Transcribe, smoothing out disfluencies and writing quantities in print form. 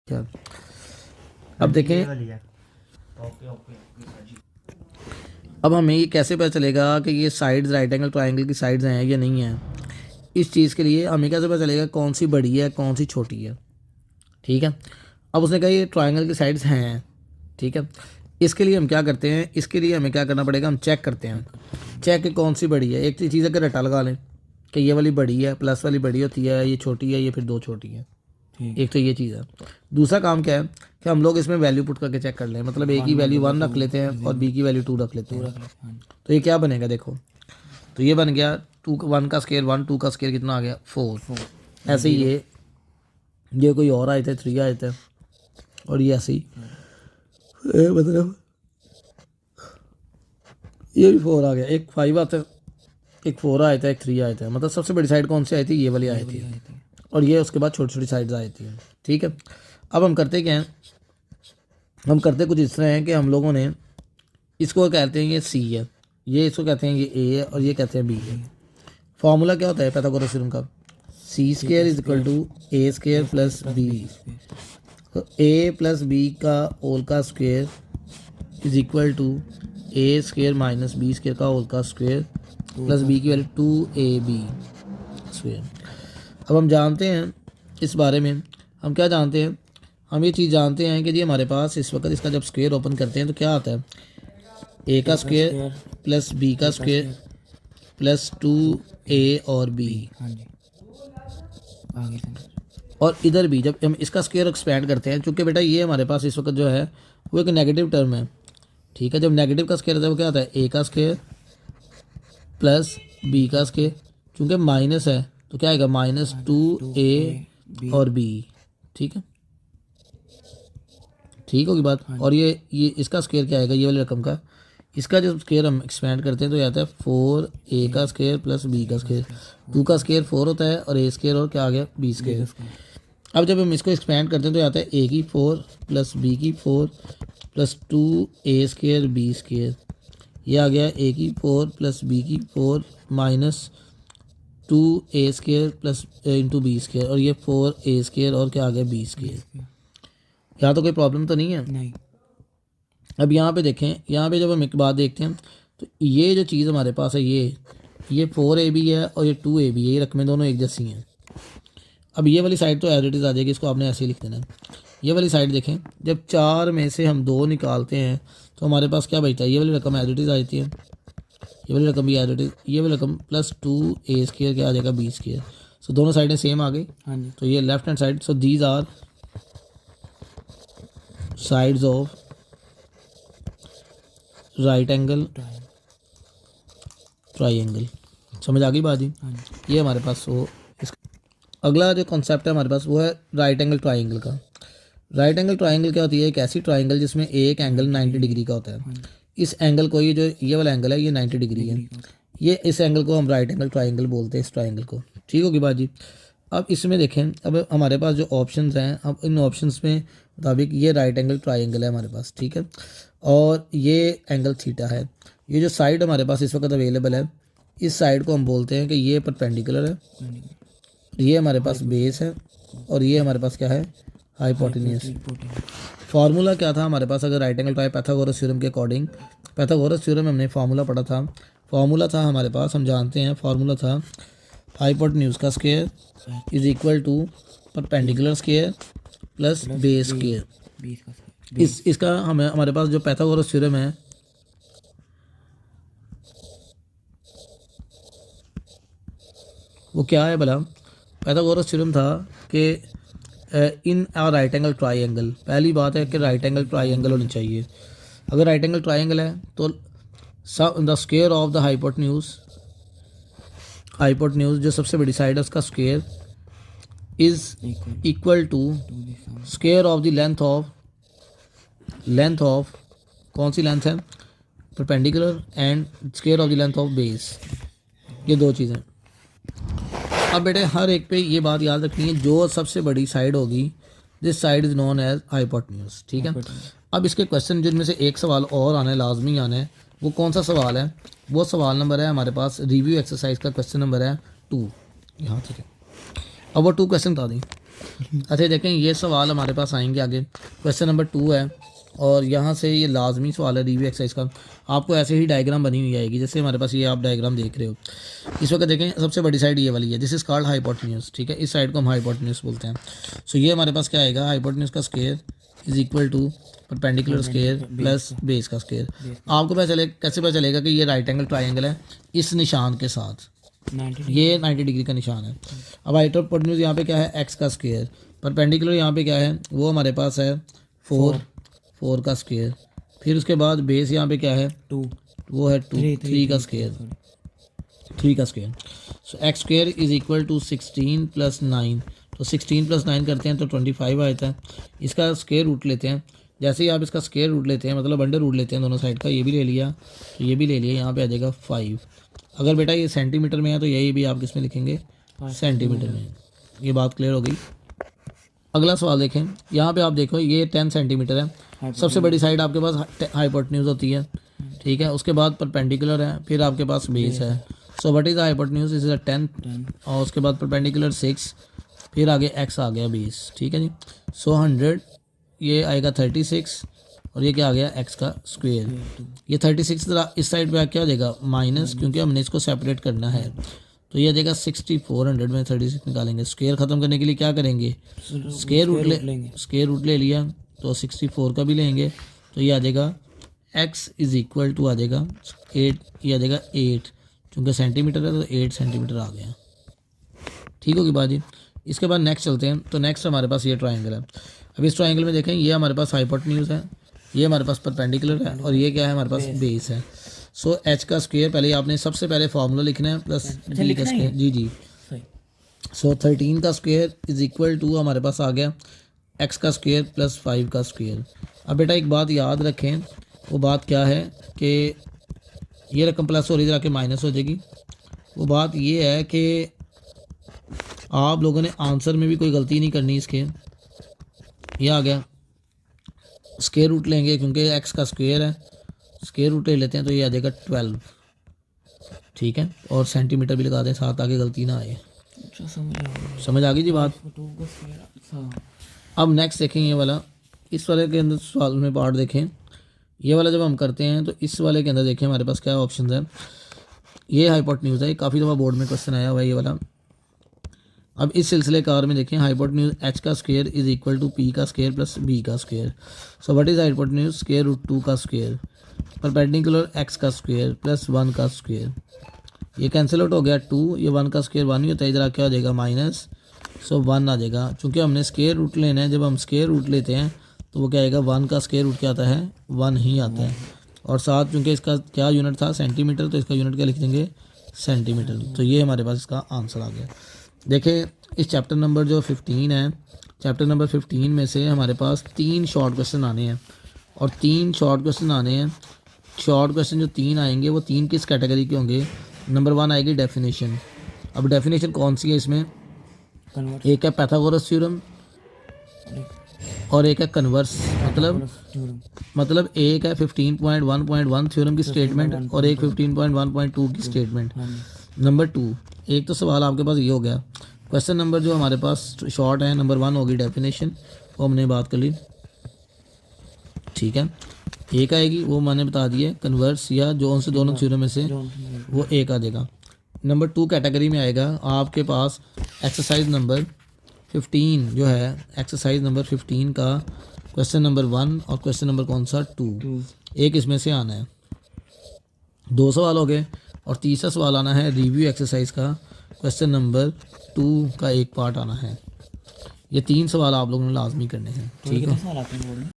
क्या अब देखें, अब हमें ये कैसे पता चलेगा कि ये साइड्स राइट एंगल ट्रायंगल की साइड्स हैं या नहीं हैं। इस चीज़ के लिए हमें कैसे पता चलेगा कौन सी बड़ी है कौन सी छोटी है। ठीक है, अब उसने कहा ये ट्रायंगल की साइड्स हैं। ठीक है, इसके लिए हम क्या करते हैं, इसके लिए हमें क्या करना पड़ेगा, हम चेक करते हैं, चेक कि कौन सी बड़ी है। एक चीज़ है कि रटा लगा लें कि ये वाली बड़ी है, प्लस वाली बड़ी होती है, ये छोटी है, ये फिर दो छोटी है। एक तो ये चीज़ है। दूसरा काम क्या है कि हम लोग इसमें वैल्यू पुट करके चेक कर लें, मतलब ए की वैल्यू 1 रख लेते हैं और बी की वैल्यू 2 रख लेते हैं। तो ये क्या बनेगा, देखो तो ये बन गया 1 का स्केयर 1, 2 का स्केयर कितना आ गया 4। ऐसे ही ये कोई और आए थे 3 आए थे, और ये ऐसे ही मतलब ये भी 4 आ गया, एक 5 आता है, एक 4 आया था, एक 3 आया था। मतलब सबसे बड़ी साइड कौन सी आई थी, ये वाली आई थी, और ये उसके बाद छोटी छोटी साइड्स आई थी। ठीक है, अब हम करते क्या हैं, हम करते कुछ इस तरह हैं कि हम लोगों ने इसको कहते हैं ये सी है, ये इसको कहते हैं ये ए है, और ये कहते हैं बी है। फॉर्मूला क्या होता है पाइथागोरस थ्योरम का, c square is equal to a square plus b. तो ए प्लस बी का होल का square is equal to a square minus b square का होल का स्क्वायर प्लस बी की वैल्यू 2ab स्क्वायर। अब हम जानते हैं इस बारे में, हम क्या जानते हैं, हम ये चीज़ जानते हैं कि जी हमारे पास इस वक्त इसका जब स्क्वायर ओपन करते हैं तो क्या आता है, ए का स्क्वायर प्लस बी का स्क्वायर प्लस 2a और b। और इधर भी जब हम इसका स्क्वायर एक्सपेंड करते हैं, चूँकि बेटा ये हमारे पास इस वक्त जो है वो एक नेगेटिव टर्म है। ठीक है, जब नेगेटिव का स्क्वायर आता है वो क्या आता है, ए का स्क्वायर प्लस बी का स्क्वायर, चूँकि माइनस है तो क्या आएगा -2a और b। ठीक है, ठीक होगी बात। और ये इसका स्क्वायर क्या आएगा, ये वाली रकम का, इसका जब स्क्वायर हम एक्सपेंड करते हैं तो ये आता है 4a का स्क्वायर प्लस b का स्क्वायर। 2 का स्क्वायर 4 होता है और a स्क्वायर और क्या आ गया b स्क्वायर। अब जब हम इसको एक्सपेंड करते हैं तो ये आता है a की 4 प्लस b की 4 plus 2a square b square. ये आ गया a की 4 प्लस b की 4 minus 2a square plus into B square, और ये 4a स्क्वायर और क्या आ गया b स्क्वायर। यहाँ तो कोई प्रॉब्लम तो नहीं है। नहीं। अब यहाँ पे देखें, यहाँ पे जब हम एक बात देखते हैं तो ये जो चीज़ हमारे पास है ये 4ab है और ये 2ab है, ये रकमें दोनों एक जैसी हैं। अब ये वाली साइड तो एज इट इज़ आ जाएगी, इसको आपने ऐसे ही लिख देना है। ये वाली साइड देखें, जब 4 में से हम 2 निकालते हैं तो हमारे पास क्या बचता है, ये वाली रकम एज इट इज़ आ जाती है, ये वाली रकम भी एज इट इज़, ये वाली रकम प्लस 2a स्क्वायर क्या आ जाएगा b स्क्वायर। सो दोनों साइडें सेम आ गई। हाँ जी। तो ये left hand side, so these are sides of right angle triangle. समझ आ गई बात जी। हाँ जी। ये हमारे पास वो अगला जो कॉन्सेप्ट है हमारे पास वो है राइट एंगल ट्राइंगल का। राइट एंगल ट्राइंगल क्या होती है, एक ऐसी ट्राइंगल जिसमें एक एंगल 90 डिग्री का होता है। इस एंगल को, ये वाला एंगल है ये 90 डिग्री है, ये इस एंगल को हम राइट एंगल ट्राइंगल बोलते हैं, इस ट्राइंगल को। ठीक होगी बात जी। अब इसमें देखें, अब हमारे पास जो ऑप्शंस हैं, अब इन ऑप्शंस में मुताबिक ये राइट एंगल ट्राइंगल है हमारे पास। ठीक है, और ये एंगल थीटा है। ये जो साइड हमारे पास इस वक्त अवेलेबल है, इस साइड को हम बोलते हैं कि ये परपेंडिकुलर है, ये हमारे पास बेस है, और ये हमारे पास क्या है, हाइपोटेन्यूस। फार्मूला क्या था हमारे पास, अगर right angle try Pythagoras theorem के अकॉर्डिंग, पाइथागोरस थ्योरम में हमने फार्मूला पढ़ा था। फार्मूला था हमारे पास, हम जानते हैं फार्मूला था हाइपोटेन्यूस का square is equal to perpendicular square plus base square. इसका हमारे पास जो पाइथागोरस थ्योरम है, वो क्या है भला, पाइथागोरस थ्योरम था कि इन आ राइट एंगल ट्राइंगल, पहली बात है कि राइट एंगल ट्राइंगल होनी चाहिए। अगर राइट एंगल ट्राइंगल है तो the square of the hypotenuse जो सबसे बड़ी साइड है उसका square is equal to square of the length of कौन सी लेंथ है, perpendicular, and square of the length of base. ये दो चीज़ें। अब बेटे हर एक पे ये बात याद रखनी है, जो सबसे बड़ी साइड होगी this side is known as hypotenuse. ठीक है, अब इसके क्वेश्चन जिनमें से एक सवाल और आना है, लाजमी आना है। वो कौन सा सवाल है, वो सवाल नंबर है हमारे पास रिव्यू एक्सरसाइज का क्वेश्चन नंबर है 2, यहाँ तक है। अब वो 2 क्वेश्चन बता दें। अच्छा देखें ये सवाल हमारे पास आएंगे आगे। क्वेश्चन नंबर 2 है और यहाँ से ये लाजमी सवाल है रिव्यू एक्सरसाइज का। आपको ऐसे ही डायग्राम बनी हुई आएगी जैसे हमारे पास ये आप डायग्राम देख रहे हो। इस वक्त देखें सबसे बड़ी साइड ये वाली है, दिस इज कॉल्ड हाइपोटेन्यूज, ठीक है, इस साइड को हम हाइपोटेन्यूज बोलते हैं। सो ये हमारे पास क्या आएगा, हाइपोटेन्यूज का square is equal to perpendicular square plus base का स्क्वायर। आपको पता चले कैसे पता चलेगा कि ये राइट एंगल ट्राइंगल है, इस निशान के साथ, ये 90 डिग्री का निशान है। अब हाइपोटेन्यूज यहाँ पे क्या है, एक्स का स्क्वायर, परपेंडिकुलर यहाँ पे क्या है, वो हमारे पास है 4 का स्क्वायर, फिर उसके बाद बेस यहाँ पे क्या है 2, वो है 3 का स्क्वायर, 3 का square. So x square is equal to 16 plus 9, तो 16 प्लस 9 करते हैं तो 25 आ जाता है। इसका स्क्वायर रूट लेते हैं, जैसे ही आप इसका स्क्वायर रूट लेते हैं मतलब अंडर रूट लेते हैं दोनों साइड का, ये भी ले लिया तो ये भी ले लिया, यहाँ पे आ जाएगा 5। अगर बेटा ये सेंटीमीटर में है तो यही भी आप किस में लिखेंगे, सेंटीमीटर में। ये बात क्लियर हो गई। अगला सवाल देखें, यहाँ पे आप देखो ये 10 सेंटीमीटर है, सबसे बड़ी साइड आपके पास हाइपोटेन्यूज होती है, ठीक है, उसके बाद परपेंडिकुलर है, फिर आपके पास बेस है। सो व्हाट इज हाइपोटेन्यूज, इज 10 और उसके बाद परपेंडिकुलर 6, फिर आगे एक्स आ गया 20, ठीक है जी। सो 100 ये आएगा 36 और ये क्या आ गया एक्स का स्क्वायर। ये 36 इस साइड पे क्या हो जाएगा माइनस, क्योंकि हमने इसको सेपरेट करना है, तो ये आ जाएगा 6400 में 36 निकालेंगे। स्क्वायर ख़त्म करने के लिए क्या करेंगे, स्क्वायर रूट ले लिया तो 64 का भी लेंगे, तो ये आ जाएगा x इज इक्वल टू आ जाएगा 8, ये आ जाएगा 8, क्योंकि सेंटीमीटर है तो 8 सेंटीमीटर आ गया। ठीक होगी बात जी। इसके बाद नेक्स्ट चलते हैं, तो नेक्स्ट हमारे पास ये ट्राइंगल है। अब इस ट्राइंगल में देखें ये हमारे पास हाइपोटेन्यूज है, ये हमारे पास परपेंडिकुलर है और ये क्या है हमारे पास बेस है। सो एच का स्क्वायर पहले आपने सबसे पहले फार्मूला लिखना है प्लस डी का स्क्वायर, जी। सो 13 का स्क्वायर इज इक्वल टू हमारे पास आ गया एक्स का स्क्वायर प्लस 5 का स्क्वायर। अब बेटा एक बात याद रखें, वो बात क्या है कि ये रकम प्लस हो रही जाके माइनस हो जाएगी। वो बात ये है कि आप लोगों ने आंसर में भी कोई गलती नहीं करनी इसके। ये आ गया स्क्वायर रूट लेंगे क्योंकि एक्स का स्क्वायर है, स्क्वायर रूट ले लेते हैं तो ये आ जाएगा 12, ठीक है, और सेंटीमीटर भी लगा दें साथ, आगे गलती ना आए। समझ आ गई जी बात। अब नेक्स्ट देखें ये वाला, इस वाले के अंदर सवाल में पार्ट देखें, ये वाला जब हम करते हैं तो इस वाले के अंदर देखें हमारे पास क्या ऑप्शन है। ये हाइपोटेन्यूज है, काफ़ी दफ़ा बोर्ड में क्वेश्चन आया हुआ है ये वाला। अब इस सिलसिले कार में देखें हाइपोटेन्यूज एच का square is equal to P का स्क्वायर प्लस बी का square. So what is hypotenuse, square root 2 का स्क्वायर, परपेंडिकुलर एक्स का स्क्वायर प्लस 1 का स्क्वायर। ये कैंसिल आउट हो गया 2, ये 1 का स्क्वायर 1 ही होता है, इधर क्या हो जाएगा माइनस, सो 1 आ जाएगा। चूँकि हमने स्क्वायर रूट लेना है, जब हम स्क्वायर रूट लेते हैं तो वो क्या आएगा 1 का स्क्वायर रूट क्या आता है 1 ही आता है, और साथ चूँकि इसका क्या यूनिट था सेंटीमीटर, तो इसका यूनिट क्या लिख देंगे सेंटीमीटर। तो ये हमारे पास इसका आंसर आ गया। देखिए इस चैप्टर नंबर जो 15 है, चैप्टर नंबर 15 में से हमारे पास 3 शॉर्ट क्वेश्चन आने हैं, और 3 शॉर्ट क्वेश्चन आने हैं। शॉर्ट क्वेश्चन जो 3 आएंगे वो 3 किस कैटेगरी के होंगे। नंबर 1 आएगी डेफिनेशन। अब डेफिनेशन कौन सी है इसमें, एक है पैथागोरस थ्योरम और एक है कन्वर्स, मतलब एक है 15.1.1 थ्योरम की स्टेटमेंट और एक 15.1.2 की स्टेटमेंट। नंबर 2, एक तो सवाल आपके पास ये हो गया। क्वेश्चन नंबर जो हमारे पास शॉर्ट है नंबर 1 होगी डेफिनेशन, वो हमने बात कर ली, ठीक है। एक आएगी वो मैंने बता दिया कन्वर्स या जो उनसे दोनों थ्योरम में से वो एक आ जाएगा। नंबर 2 कैटेगरी में आएगा आपके पास एक्सरसाइज नंबर 15 जो है, एक्सरसाइज नंबर 15 का क्वेश्चन नंबर 1 और क्वेश्चन नंबर कौन सा 2, एक इसमें से आना है। 2 सवाल हो गए, और तीसरा सवाल आना है रिव्यू एक्सरसाइज का क्वेश्चन नंबर 2 का एक पार्ट आना है। ये 3 सवाल आप लोगों ने लाजमी करने हैं, ठीक है।